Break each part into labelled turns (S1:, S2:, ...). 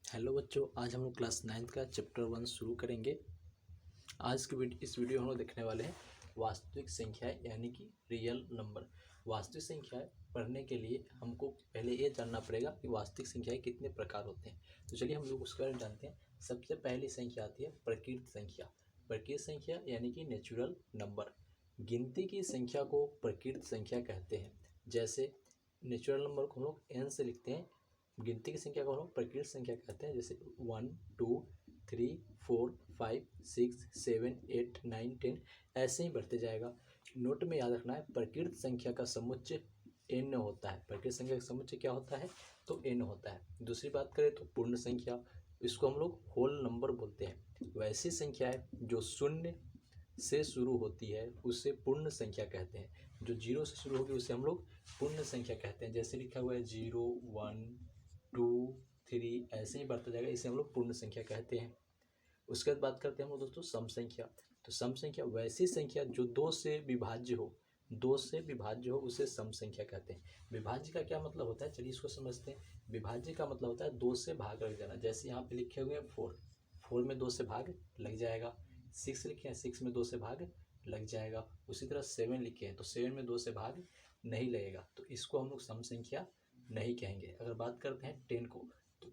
S1: Hello बच्चों, आज हम लोग क्लास 9th का चैप्टर 1 शुरू करेंगे। आज की इस वीडियो हम लोग देखने वाले हैं वास्तविक संख्याएं यानी कि रियल नंबर। वास्तविक संख्याएं पढ़ने के लिए हमको पहले ये जानना पड़ेगा कि वास्तविक संख्याएं कितने प्रकार होते हैं। तो चलिए हम लोग उसके बारे में जानते हैं। सबसे पहली संख्या आती है प्रकृत संख्या। प्रकृत संख्या यानी कि नेचुरल नंबर। गिनती की संख्या को प्रकृत संख्या कहते हैं। जैसे नेचुरल नंबर को हम लोग n से लिखते हैं, गिनती की संख्या को हम लोग प्रकृत संख्या कहते हैं। जैसे 1 2 3 4 5 6 7 8 9 10 ऐसे ही बढ़ते जाएगा। नोट में याद रखना है, प्रकृत संख्या का समुच्चय n होता है। प्रकृत संख्या का समुच्चय क्या होता है? तो n होता है। दूसरी बात करें तो पूर्ण संख्या, इसको हम लोग होल नंबर बोलते हैं। वैसी संख्याएं जो शून्य से शुरू होती है उसे पूर्ण संख्या कहते हैं। जो जीरो से शुरू होगी उसे हम लोग पूर्ण संख्या कहते हैं। जैसे लिखा हुआ है 0 1 2 3 ऐसे ही बढ़ता जाएगा, इसे हम लोग पूर्ण संख्या कहते हैं। उसके बाद बात करते हैं हम लोग दोस्तों सम संख्या। तो सम संख्या वैसी संख्या जो दो से विभाज्य हो उसे सम संख्या कहते हैं। विभाज्य का क्या मतलब होता है, चलिए इसको समझते हैं। विभाज्य का मतलब होता है दो से भाग लग जाना। जैसे यहाँ पे लिखे हुए हैं 4 में 2 से भाग लग जाएगा। 6 लिखे हैं, 6 में 2 से भाग लग जाएगा। उसी तरह 7 लिखे हैं तो 7 में 2 से भाग नहीं लगेगा, तो इसको हम लोग सम संख्या नहीं कहेंगे। अगर बात करते हैं 10 को, तो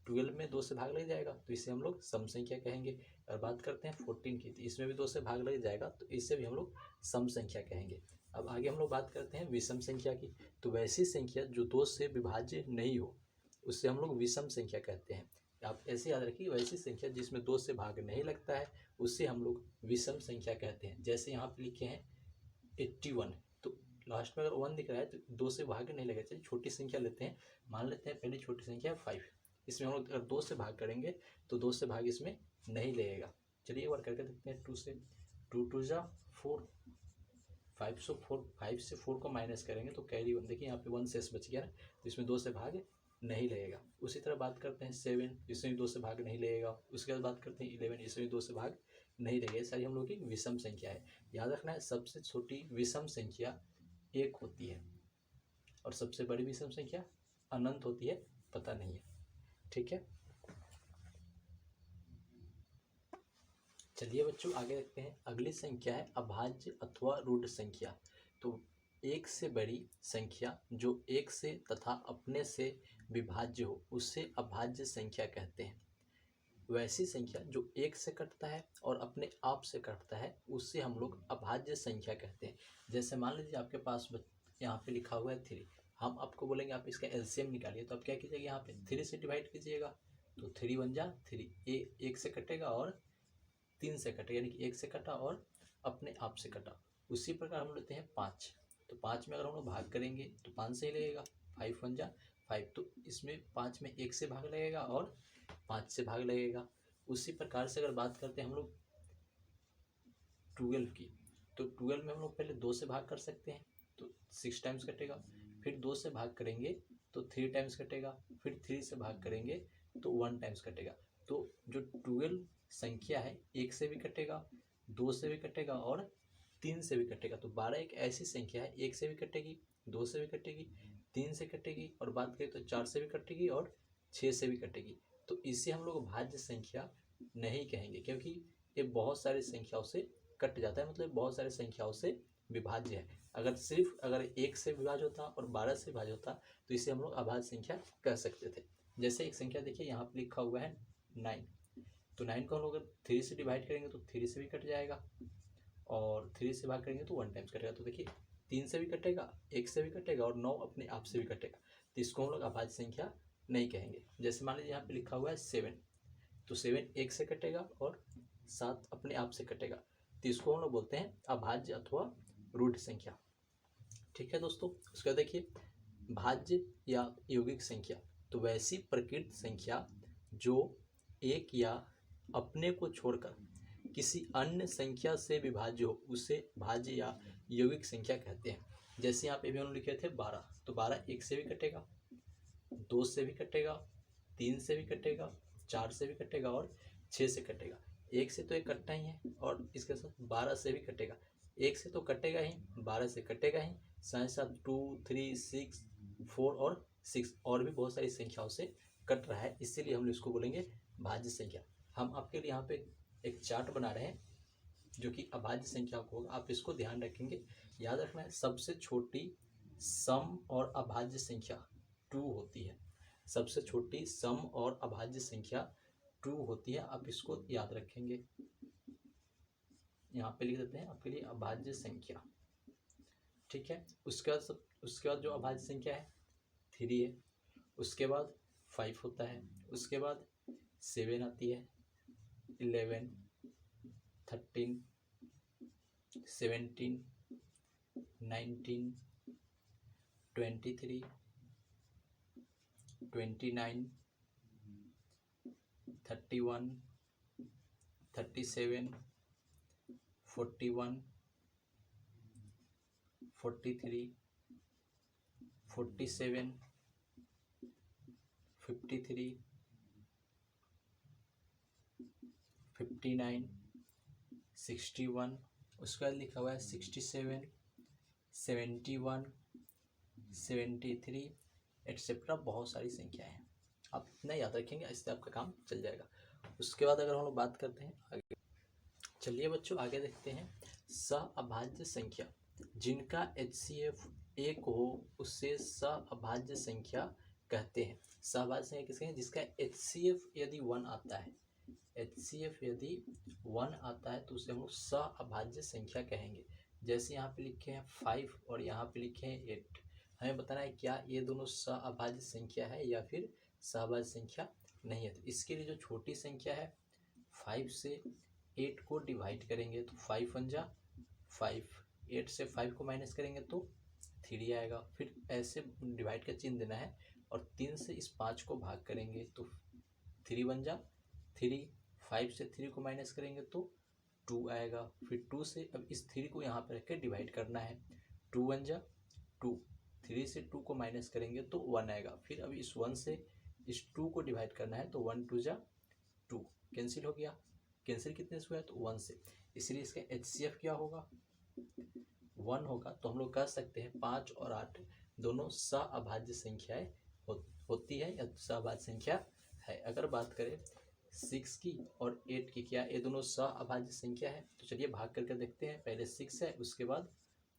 S1: 12 में 2 से भाग लग जाएगा तो इसे हम लोग सम संख्या कहेंगे। अगर बात करते हैं 14 की, तो इसमें भी 2 से भाग लग जाएगा तो इसे भी हम लोग सम संख्या कहेंगे। अब आगे हम लोग बात करते हैं विषम संख्या की। तो वैसी संख्या जो 2 से विभाज्य नहीं हो उससे हम लोग विषम संख्या कहते हैं। आप ऐसे याद रखिए, वैसी संख्या जिसमें 2 से भाग नहीं लगता है उससे हम लोग विषम संख्या कहते हैं। जैसे यहाँ पे लिखे हैं 81, तो लास्ट में अगर 1 दिख रहा है तो 2 से भाग नहीं लगेगा। चलिए छोटी संख्या लेते हैं, मान लेते हैं पहली छोटी संख्या 5। इसमें हम लोग अगर 2 से भाग करेंगे तो 2 से भाग इसमें नहीं लगेगा। चलिए एक बार करके देखते हैं 2 से। 2 2 जा 4, 5 से 4 को माइनस करेंगे तो कैरी 1, देखिए यहाँ पे 1 शेष बच गया ना, तो इसमें 2 से भाग नहीं लगेगा। उसी तरह बात करते हैं 7, इसमें भी 2 से भाग नहीं लगेगा। उसके बाद बात करते हैं 11, इसमें भी 2 से भाग नहीं लगेगा। सारी हम लोग की विषम संख्या है। याद रखना है सबसे छोटी विषम संख्या 1 होती है और सबसे बड़ी विषम संख्या अनंत होती है, पता नहीं है। ठीक है, चलिए बच्चों आगे देखते हैं। अगली संख्या है अभाज्य अथवा रूढ़ संख्या। तो एक से बड़ी संख्या जो एक से तथा अपने से विभाज्य हो उसे अभाज्य संख्या कहते हैं। वैसी संख्या जो एक से कटता है और अपने आप से कटता है उससे हम लोग अभाज्य संख्या कहते हैं। जैसे मान लीजिए आपके पास यहाँ पे लिखा हुआ है 3, हम आपको बोलेंगे आप इसका एलसीएम निकालिए, तो आप क्या कीजिएगा, यहाँ पे 3 से डिवाइड कीजिएगा तो 3 1 जा 3, एक से कटेगा और 3 से कटेगा, यानी कि एक से कटा और अपने आप से कटा। उसी प्रकार हम लेते हैं 5, तो 5 में अगर हम लोग भाग करेंगे तो 5 से ही लगेगा, 5 1 जा 5, तो इसमें 5 में 1 से भाग लगेगा और 5 से भाग लगेगा। उसी प्रकार से अगर बात करते हैं हम लोग 12 की, तो 12 में हम लोग पहले 2 से भाग कर सकते हैं तो 6 टाइम्स कटेगा, फिर 2 से भाग करेंगे तो 3 टाइम्स कटेगा, फिर 3 से भाग करेंगे तो 1 टाइम्स कटेगा। तो जो 12 संख्या है 1 से भी कटेगा, 2 से भी कटेगा और 3 से भी कटेगा। तो 12 एक ऐसी संख्या है 1 से भी कटेगी, 2 से भी कटेगी, 3 से कटेगी और बात करें तो 4 से भी कटेगी और 6 से भी कटेगी। तो इसे हम लोग भाज्य संख्या नहीं कहेंगे, क्योंकि ये बहुत सारी संख्याओं से कट जाता है, मतलब बहुत सारी संख्याओं से विभाज्य है। अगर 1 से विभाज्य होता और 12 से विभाज्य होता तो इसे हम लोग अभाज्य संख्या कह सकते थे। जैसे एक संख्या देखिए यहाँ पे लिखा हुआ है 9, तो 9 को हम लोग 3 से डिवाइड करेंगे तो 3 से भी कट जाएगा और 3 से भाग करेंगे तो 1 टाइम्स कटेगा। तो देखिए 3 से भी कटेगा, 1 से भी कटेगा और 9 अपने आप से भी कटेगा, तो इसको हम लोग अभाज्य संख्या नहीं कहेंगे। जैसे मान लीजिए यहाँ पे लिखा हुआ है 7, तो 7 1 से कटेगा और 7 अपने आप से कटेगा, तो इसको हम लोग बोलते हैं अभाज्य अथवा रूढ़ संख्या। ठीक है दोस्तों, उसका देखिए भाज्य या यौगिक संख्या। तो वैसी प्रकृत संख्या जो एक या अपने को छोड़कर किसी अन्य संख्या से विभाज्य हो उसे भाज्य या यौगिक संख्या कहते हैं। जैसे यहाँ पे भी हम लिखे थे 12, तो 12 1 से भी कटेगा, 2 से भी कटेगा, 3 से भी कटेगा, 4 से भी कटेगा और 6 से कटेगा। 1 से तो एक कटना ही है और इसके साथ 12 से भी कटेगा। 1 से तो कटेगा ही, 12 से कटेगा ही, साथ साथ 2 3 6 4 और 6 और भी बहुत सारी संख्याओं से कट रहा है, इसीलिए हम इसको बोलेंगे भाज्य संख्या। हम आपके लिए यहाँ पे एक चार्ट बना रहे हैं जो कि अभाज्य संख्या को होगा, आप इसको ध्यान रखेंगे। याद रखना है सबसे छोटी सम और अभाज्य संख्या 2 होती है। सबसे छोटी सम और अभाज्य संख्या 2 होती है, आप इसको याद रखेंगे। यहाँ पे लिख देते हैं आपके लिए अभाज्य संख्या, ठीक है। उसके बाद जो अभाज्य संख्या है 3 है, उसके बाद 5 होता है, उसके बाद 7 आती है, 11, 13, 17, 19, 23, 29, 31, 37, 41, 43, 47, 53, 59, 61, उसके बाद लिखा हुआ है 67, 71, 73 एटसेट्रा, बहुत सारी संख्याएं हैं। आप इतना याद रखेंगे, इससे आपका काम चल जाएगा। उसके बाद अगर हम लोग बात करते हैं आगे, चलिए बच्चों आगे देखते हैं। सअभाज्य संख्या जिनका HCF 1 हो उससे सअभाज्य संख्या कहते हैं। सअभाज्य संख्या किसके हैं? जिसका HCF यदि 1 आता है, HCF यदि 1 आता है तो उसे हम लोग सअभाज्य संख्या कहेंगे। जैसे यहाँ पे लिखे हैं 5 और यहाँ पे लिखे हैं 8, हमें बताना है क्या ये दोनों सअभाज्य संख्या है या फिर सअभाज्य संख्या नहीं है। तो इसके लिए जो छोटी संख्या है 5 से 8 को डिवाइड करेंगे तो 5 1 जा 5, 8 से 5 को माइनस करेंगे तो 3 आएगा। फिर ऐसे डिवाइड का चिन्ह देना है और 3 से इस 5 को भाग करेंगे तो 3 1 जा 3, 5 से 3 को माइनस करेंगे तो 2 आएगा। फिर 2 से अब इस 3 को यहाँ पर रख के डिवाइड करना है, 2 1 जा 2, 3 से 2 को माइनस करेंगे तो 1 आएगा। फिर अब इस 1 से इस 2 को डिवाइड करना है तो 1 2 जा 2, कैंसिल हो गया। कैंसिल कितने से हुआ है? तो 1 से, इसलिए इसका HCF क्या होगा? 1 होगा। तो हम लोग कह सकते हैं 5 और 8 दोनों सअभाज्य संख्याएं होती है या सअभाज्य संख्या है। अगर बात करें 6 की और 8 की, क्या ये दोनों सअभाज्य संख्या है? तो चलिए भाग करके देखते हैं। पहले 6 है, उसके बाद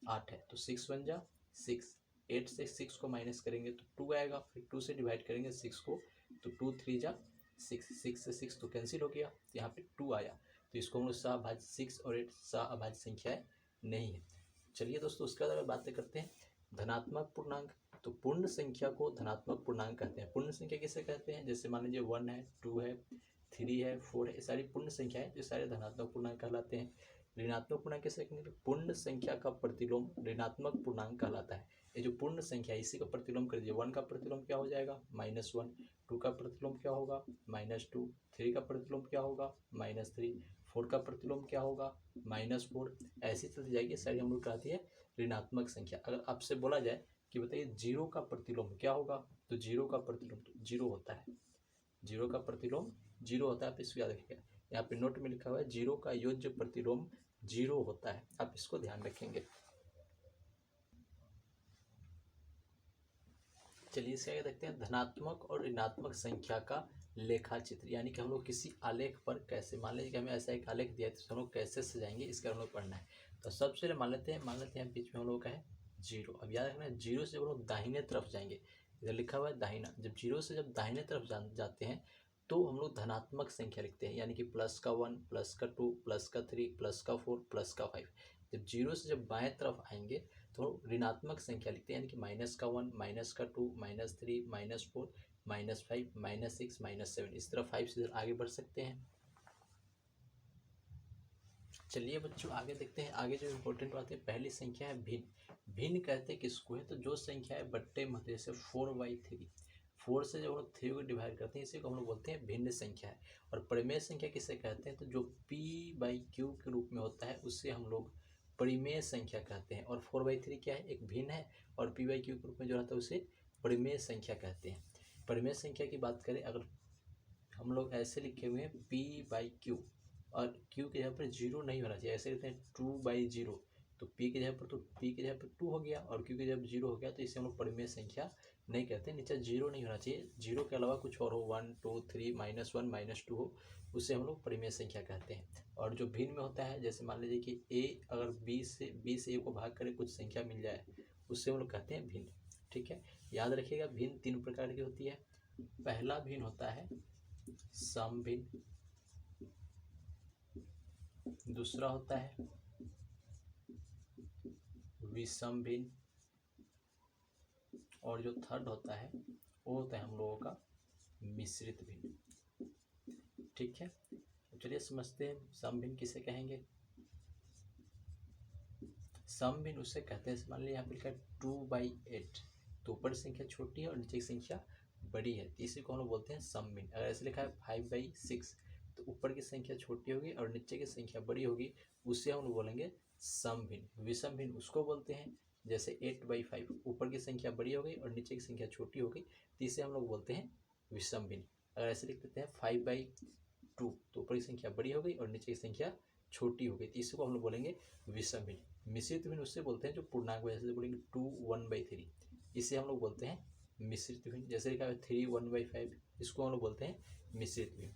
S1: 8 है, तो 6 1 जा 6, 8 से 6 को माइनस करेंगे तो 2 आएगा। फिर 2 से डिवाइड करेंगे 6 को तो 2 3 जा 6, 6 से 6 तो कैंसिल हो गया, तो यहाँ पे 2 आया। तो इसको हम लोग सअभाज्य 6 और 8 सअभाज्य संख्याएं नहीं है। चलिए दोस्तों उसके बाद अगर बातें करते हैं धनात्मक पूर्णांक, तो पूर्ण संख्या को धनात्मक पूर्णांक कहते हैं। पूर्ण संख्या किसे कहते हैं? जैसे मान लीजिए 1 है, 2 है, 3 है, 4 है, ये सारी पूर्ण संख्या है, ये सारे धनात्मक पूर्णांक कहलाते हैं। ऋणात्मक पूर्णांक किसे कहेंगे? पूर्ण संख्या का प्रतिलोम ऋणात्मक पूर्णांक कहलाता है। ये जो पूर्ण संख्या है इसी का प्रतिलोम कर दीजिए। 1 का प्रतिलोम क्या हो जाएगा? -1, 2 का प्रतिलोम क्या होगा? -2, 3 का प्रतिलोम क्या होगा? -3, 4 का प्रतिलोम क्या होगा? -4, ऐसी चलती जाएगी। सारी हम लोग कहती है ऋणात्मक संख्या। अगर आपसे बोला जाए कि बताइए 0 का प्रतिलोम क्या होगा, तो 0 का प्रतिलोम तो 0 होता है। 0 का प्रतिलोम 0 होता है, आप इसको याद रखिएगा। यहाँ पे नोट में लिखा हुआ है 0 का योज्य प्रतिलोम 0 होता है, आप इसको ध्यान रखेंगे। चलिए इसके आगे देखते हैं धनात्मक और ऋणात्मक संख्या का लेखा चित्र, यानी कि हम लोग किसी आलेख पर कैसे, मान लीजिए कि हमें ऐसा एक आलेख दिया है तो हम लोग कैसे सजाएंगे, इसका हम लोग पढ़ना है। तो सबसे पहले मान लेते हैं बीच में हम लोग का है 0। अब याद रखना है 0 से हम लोग दाहिने तरफ जाएंगे, इधर लिखा हुआ है दाहिना। जब 0 से जब दाहिने तरफ जाते हैं तो हम लोग धनात्मक संख्या लिखते हैं, यानी कि प्लस का 1, प्लस का 2, प्लस का 3, प्लस का 4, प्लस का 5। जब 0 से जब बाएं तरफ आएंगे तो ऋणात्मक संख्या लिखते हैं, यानी कि -1, -2, -3, -4, -5, -6, -7। इस तरह 5 से आगे बढ़ सकते हैं। चलिए बच्चों आगे देखते हैं। आगे जो इम्पोर्टेंट बात है, पहली संख्या है भिन्न। भिन्न कहते हैं किसको है? तो जो संख्या है बट्टे मध्य से 4/3, 4 से जब हम लोग 3 को डिवाइड करते हैं इसी को हम लोग बोलते हैं भिन्न संख्या है। और परिमेय संख्या किसे कहते हैं? तो जो p/q के रूप में होता है उससे हम लोग परिमेय संख्या कहते हैं। और 4/3 क्या है? एक भिन्न है, और p/q के रूप में जो रहता है उसे परिमेय संख्या कहते हैं। परिमेय संख्या की बात करें, अगर हम लोग ऐसे लिखे हुए हैं p/q और q के जगह पर 0 नहीं होना चाहिए, ऐसे लिखते हैं 2/0, तो p की जगह पर 2 हो गया और q की जगह 0 हो गया, तो इसे हम लोग परिमेय संख्या नहीं कहते, नीचे जीरो नहीं होना चाहिए, जीरो के अलावा कुछ और हो, 1 2 3 -1 -2 हो, उसे हम लोग परिमेय संख्या कहते हैं। और जो भिन्न में होता है, जैसे मान लीजिए कि ए अगर 20 से ए को भाग करे कुछ संख्या मिल जाए, उससे हम लोग कहते हैं भिन्न। ठीक है, याद रखिएगा भिन्न 3 प्रकार की होती है। पहला भिन्न होता है सम भिन्न, दूसरा होता है विषम भिन्न, और जो थर्ड होता है वो होता है हम लोगों का मिश्रित भिन्न। ठीक है, तो चलिए समझते हैं सम भिन्न किसे कहेंगे। सम भिन्न उससे कहते हैं, मान लीजिए यहाँ पे लिखा है 2/8, तो ऊपर की संख्या छोटी है और नीचे की संख्या बड़ी है, तो इसी को हम लोग बोलते हैं सम भिन्न। अगर ऐसे लिखा है 5/6, तो ऊपर की संख्या छोटी होगी और नीचे की संख्या बड़ी होगी, उससे हम लोग बोलेंगे सम भिन्न। विषम भिन्न उसको बोलते हैं, जैसे 8/5, ऊपर की संख्या बड़ी हो गई और नीचे की संख्या छोटी हो गई, तो इसे हम लोग बोलते हैं विषम भिन्न। अगर ऐसे लिख देते हैं 5/2, तो ऊपर की संख्या बड़ी हो गई और नीचे की संख्या छोटी हो गई, तो इसको हम लोग बोलेंगे विषम भिन्न। मिश्रित भिन्न उससे बोलते हैं जो पूर्णांक वजह से बोलेंगे 2 1/3, इसे हम लोग बोलते हैं मिश्रित भिन्न। जैसे लिखा है 3 1/5, इसको हम लोग बोलते हैं मिश्रित भिन्न।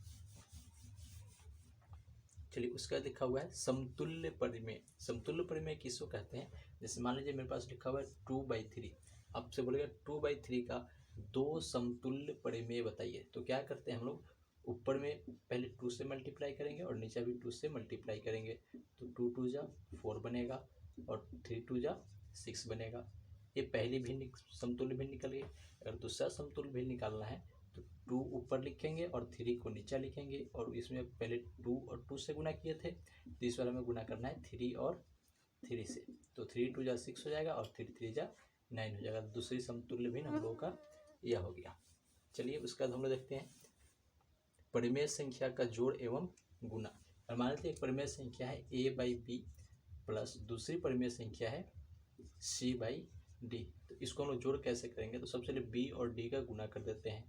S1: चलिए उसका लिखा हुआ है समतुल्य परिमेय। समतुल्य परिमेय किसको कहते हैं, जैसे मान लीजिए मेरे पास लिखा हुआ है 2/3, आपसे बोलेगा 2/3 का दो समतुल्य परिमेय बताइए, तो क्या करते हैं हम लोग, ऊपर में पहले 2 से मल्टीप्लाई करेंगे और नीचे भी 2 से मल्टीप्लाई करेंगे, तो 2 2 जा 4 बनेगा और 3 2 जा 6 बनेगा। ये पहली भिन्न समतुल्य भिन्न निकल गई। अगर दूसरा समतुल्य भिन्न निकालना है तो 2 ऊपर लिखेंगे और 3 को नीचे लिखेंगे, और इसमें पहले 2 और 2 से गुना किए थे, तो इस वाला में गुना करना है 3 और 3 से, तो 3 2 जा 6 हो जाएगा और 3 3 जा 9 हो जाएगा। दूसरी समतुल्य भिन्न हम लोगों का यह हो गया। चलिए उसका हम लोग देखते हैं परिमेय संख्या का जोड़ एवं गुना। और मान लीजिए एक परिमेय संख्या है a/b प्लस दूसरी परिमेय संख्या है c/d, तो इसको हम लोग जोड़ कैसे करेंगे, तो सबसे पहले b और d का गुना कर देते हैं,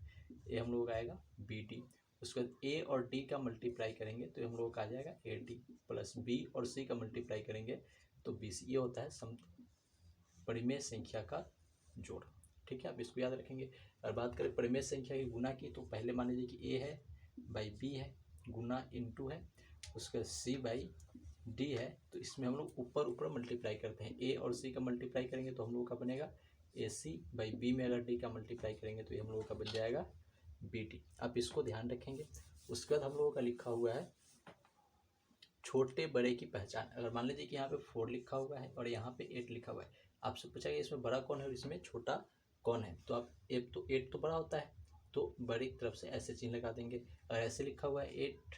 S1: ये हम लोगों का आएगा bd। उसके बाद a और d का मल्टीप्लाई करेंगे तो हम लोगों का आ जाएगा ad, प्लस b और c का मल्टीप्लाई करेंगे तो bc। ये होता है परिमेय संख्या का जोड़। ठीक है, आप इसको याद रखेंगे। और बात करें परिमेय संख्या की गुना की, तो पहले मान लीजिए कि a है बाई बी है, गुना इंटू है, उसका c/d है, तो इसमें हम लोग ऊपर ऊपर मल्टीप्लाई करते हैं। a और c का मल्टीप्लाई करेंगे तो हम लोगों का बनेगा ac/b, में अगर d का मल्टीप्लाई करेंगे तो ये हम लोगों का बन जाएगा bd। आप इसको ध्यान रखेंगे। उसके बाद हम लोगों का लिखा हुआ है छोटे बड़े की पहचान। अगर मान लीजिए कि यहाँ पे 4 लिखा हुआ है और यहाँ पे 8 लिखा हुआ है, आपसे पूछा गया इसमें बड़ा कौन है और इसमें छोटा कौन है, तो आप 8 तो बड़ा होता है, तो बड़ी तरफ से ऐसे चिन्ह लगा देंगे। अगर ऐसे लिखा हुआ है 8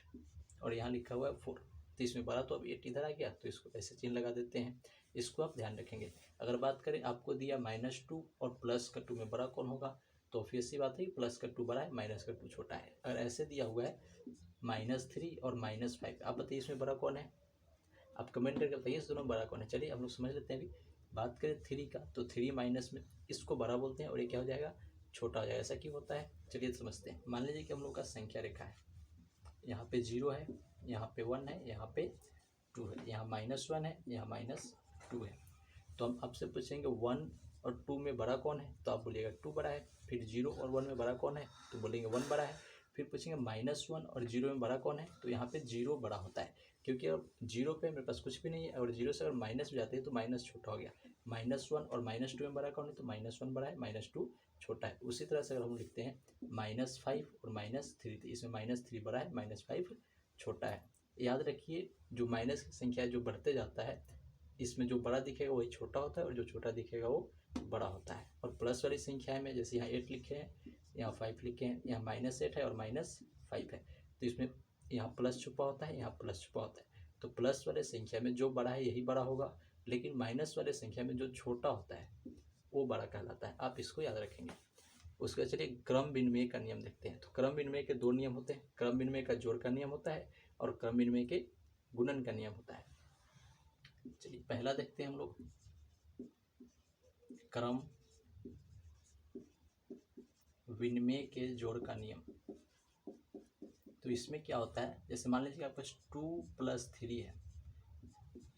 S1: और यहाँ लिखा हुआ है 4, तो इसमें बड़ा तो अब 8 इधर आ गया, तो इसको ऐसे चिन्ह लगा देते हैं। इसको आप ध्यान रखेंगे। अगर बात करें आपको दिया -2 और +2 में बड़ा कौन होगा, तो ऑब्वियस सी बात है +2 बड़ा है, -2 छोटा है। अगर ऐसे दिया हुआ है -3 और -5, आप बताइए इसमें बड़ा कौन है, आप कमेंट करके बताइए इस दोनों बड़ा कौन है। चलिए हम लोग समझ लेते हैं। अभी बात करें 3 का, तो 3 माइनस में इसको बड़ा बोलते हैं और ये क्या हो जाएगा, छोटा हो जाएगा। ऐसा क्यों होता है, चलिए समझते हैं। मान लीजिए कि हम लोग का संख्या रेखा है, यहाँ पे 0 है, यहाँ पे 1 है, यहाँ पे 2 है, यहाँ -1 है, यहाँ -2 है, तो हम आपसे पूछेंगे 1 और 2 में बड़ा कौन है, तो आप बोलिएगा 2 बड़ा है। फिर 0 और 1 में बड़ा कौन है, तो बोलेंगे 1 बड़ा है। फिर पूछेंगे -1 और 0 में बड़ा कौन है, तो यहाँ पे 0 बड़ा होता है, क्योंकि अब 0 पे मेरे पास कुछ भी नहीं है, और 0 से अगर माइनस हो जाते हैं तो माइनस छोटा हो गया। -1 और -2 में बड़ा कौन है, तो -1 बड़ा है, -2 छोटा है। उसी तरह से अगर हम लिखते हैं -5 और -3, तो इसमें -3 बड़ा है, -5 छोटा है। याद रखिए जो माइनस की संख्या जो बढ़ते जाता है, इसमें जो बड़ा दिखेगा वही छोटा होता है और जो छोटा दिखेगा वो बड़ा होता है। और प्लस वाली संख्या में जैसे यहाँ 8 लिखे हैं, यहाँ 5 लिखे हैं, यहाँ -8 है और -5 है, तो इसमें यहाँ प्लस छुपा होता है, यहाँ प्लस छुपा होता है। तो प्लस वाले संख्या में जो बड़ा है यही बड़ा होगा, लेकिन माइनस वाले संख्या में जो छोटा होता है वो बड़ा कहलाता है। आप इसको याद रखेंगे। उसके चलिए क्रम विनिमय का नियम देखते हैं। तो क्रम विनिमय के 2 नियम होते हैं। क्रम विनिमय का जोड़ का नियम होता है और क्रम विनिमय के गुणन का नियम होता है। चलिए पहला देखते हैं हम लोग, क्रम विनिमय के जोड़ का नियम। तो इसमें क्या होता है, जैसे मान लीजिए आपके पास 2 + 3 है,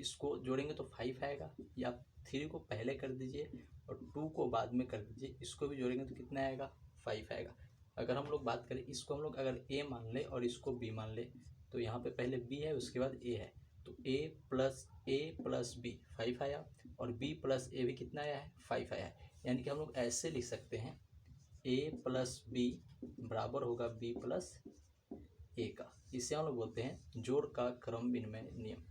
S1: इसको जोड़ेंगे तो 5 आएगा, या 3 को पहले कर दीजिए और 2 को बाद में कर दीजिए, इसको भी जोड़ेंगे तो कितना आएगा 5 आएगा। अगर हम लोग बात करें इसको हम लोग अगर a मान ले और इसको b मान ले तो यहाँ पे पहले b है उसके बाद a है, तो a प्लस b 5 आया और b प्लस a भी कितना आया है 5 आया है। यानी कि हम लोग ऐसे लिख सकते हैं a प्लस b बराबर होगा b प्लस a का। इसे हम लोग बोलते हैं जोड़ का क्रम विनिमय नियम।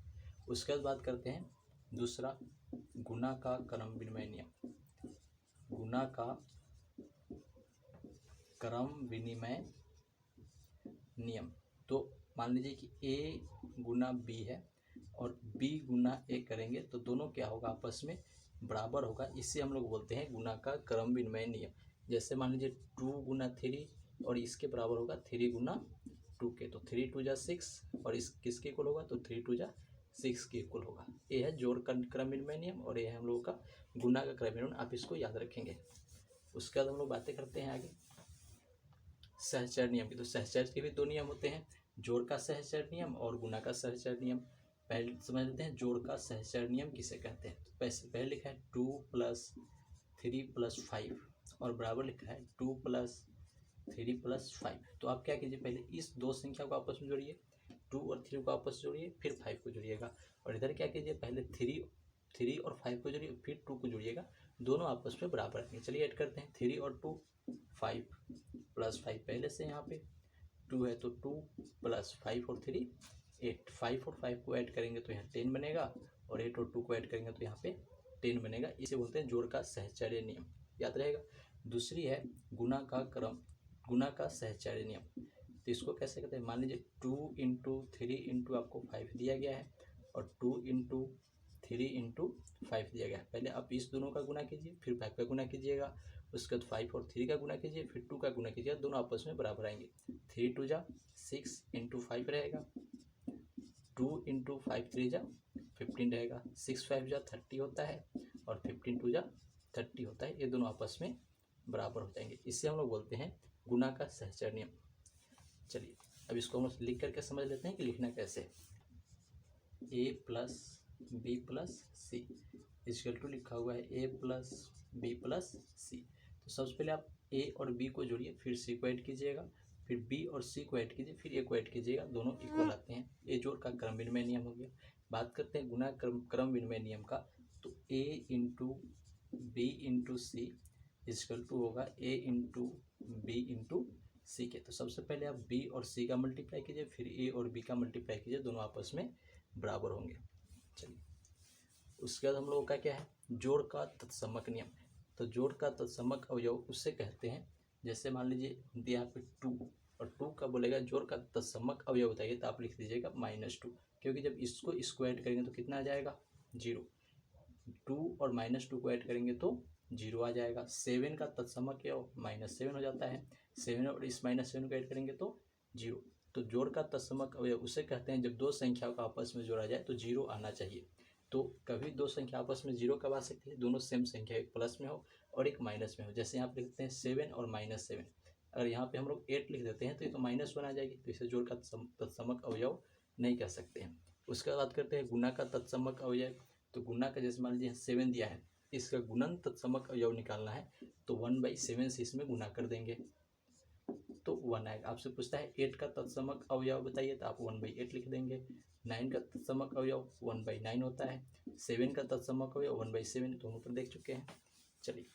S1: उसके बाद बात करते हैं दूसरा गुणा का क्रम विनिमय नियम। गुणा का क्रम विनिमय नियम, तो मान लीजिए कि a गुना b है और b गुना a करेंगे तो दोनों क्या होगा आपस में बराबर होगा। इसे हम लोग बोलते हैं गुणा का क्रम विनिमय नियम। जैसे मान लीजिए 2 गुना 3 और इसके बराबर होगा 3 गुना 2 के, तो 3 2 जा 6 और इस किसके इक्वल होगा तो 3 2 जा 6 के इक्वल होगा। ये है जोड़ का क्रम विनिमय नियम और ये है हम लोगों का गुणा का क्रम विनिमय, आप इसको याद रखेंगे। उसके बाद हम लोग बातें करते हैं आगे सहचर नियम की। तो सहचर के भी 2 नियम होते हैं, जोड़ का सहचर नियम और गुणा का सहचर नियम। पहले समझ लेते हैं जोड़ का सहचर नियम किसे कहते हैं। तो पहले लिखा है 2 + 3 + 5 और बराबर लिखा है 2 + 3 + 5। तो आप क्या कीजिए पहले इस 2 संख्या को आपस में जोड़िए, 2 और 3 को आपस में जोड़िए, फिर 5 को जोड़िएगा। और इधर क्या कीजिए पहले 3 और 5 को जोड़िए, फिर 2 को जोड़िएगा, दोनों आपस में बराबर रहेंगे। चलिए ऐड करते हैं 3 और 2 5 + 5 पहले से यहाँ पे 2 है तो 2 + 5 और 3 8। 5 और 5 को ऐड करेंगे तो यहाँ 10 बनेगा और 8 और 2 को ऐड करेंगे तो यहाँ पे 10 बनेगा। इसे बोलते हैं जोड़ का सहचर्य नियम, याद रहेगा। दूसरी है गुणा का सहचर्य नियम। तो इसको कैसे करते हैं, मान लीजिए 2 × 3 × आपको 5 दिया गया है और 2 × 3 × 5 दिया गया है। पहले आप इस दोनों का गुणा कीजिए, फिर 5 का गुणा कीजिएगा, उसके बाद 5 और 3 का गुणा कीजिए, फिर 2 का गुणा कीजिएगा, दोनों आपस में बराबर आएंगे। 3 2 जा 6 × 5 रहेगा, 2 × 5 3 जा 15 रहेगा, 6 5 जा 30 होता है और 15 2 जा 30 होता है। ये दोनों आपस में बराबर हो जाएंगे। इससे हम लोग बोलते हैं गुणा का सहचर नियम। चलिए अब इसको हम लिख करके समझ लेते हैं कि लिखना कैसे है। a + b + c equal to लिखा हुआ है a + b + c। तो सबसे पहले आप a और b को जोड़िए, फिर c को ऐड कीजिएगा, फिर b और c को ऐड कीजिए, फिर a को ऐड कीजिएगा, दोनों इक्वल आते हैं। ये जोड़ का क्रम विनिमय नियम हो गया। बात करते हैं गुणा क्रम विनिमय नियम का। तो a × b × c equal to होगा a × b × c के। तो सबसे पहले आप b और c का मल्टीप्लाई कीजिए, फिर a और b का मल्टीप्लाई कीजिए, दोनों आपस में बराबर होंगे। चलिए उसके बाद हम लोगों का क्या है जोड़ का तत्समक नियम। तो जोड़ का तत्समक अवयव उससे कहते हैं, जैसे मान लीजिए यहाँ पे 2 और 2 का बोलेगा जोड़ का तत्समक अवयव बताइए, तो आप लिख दीजिएगा -2, क्योंकि जब इसको ऐड करेंगे तो कितना आ जाएगा 0। 2 और -2 को ऐड करेंगे तो 0 आ जाएगा। 7 का तत्समक -7 हो जाता है, 7 और इस -7 को ऐड करेंगे तो 0। तो जोड़ का तत्समक अवयव उसे कहते हैं जब 2 संख्याओं को आपस में जोड़ा जाए तो 0 आना चाहिए। तो कभी 2 संख्या आपस में 0 कब आ सकती है, दोनों सेम संख्या, एक प्लस में हो और एक माइनस में हो। जैसे यहाँ पे लिखते हैं 7 और -7, अगर यहाँ पे हम लोग 8 लिख देते हैं तो ये तो -1 आ जाएगी, तो इसे जोड़ का तत्समक अवयव नहीं कह सकते हैं। उसके बाद बात करते हैं गुणा का तत्समक अवयव। तो गुणा का जैसे मान लीजिए 7 दिया है, इसका गुणन तत्समक अवयव निकालना है तो 1/7 से इसमें गुणा कर देंगे तो 1 आएगा। आपसे पूछता है 8 का तत्समक अवयव बताइए, तो आप 1/8 लिख देंगे। 9 का तत्समक अवयव 1/9 होता है। 7 का तत्समक अवयव 1/7, दोनों पर देख चुके हैं। चलिए